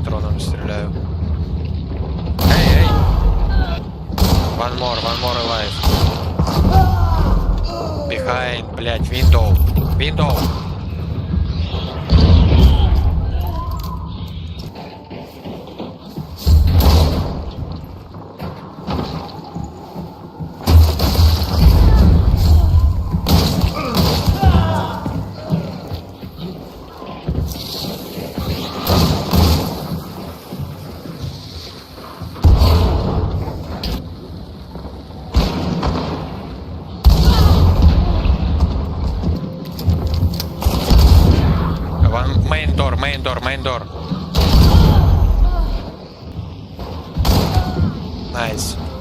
патроном стріляю. Ей! One more alive. Behind, блядь, window. Main door. Nice.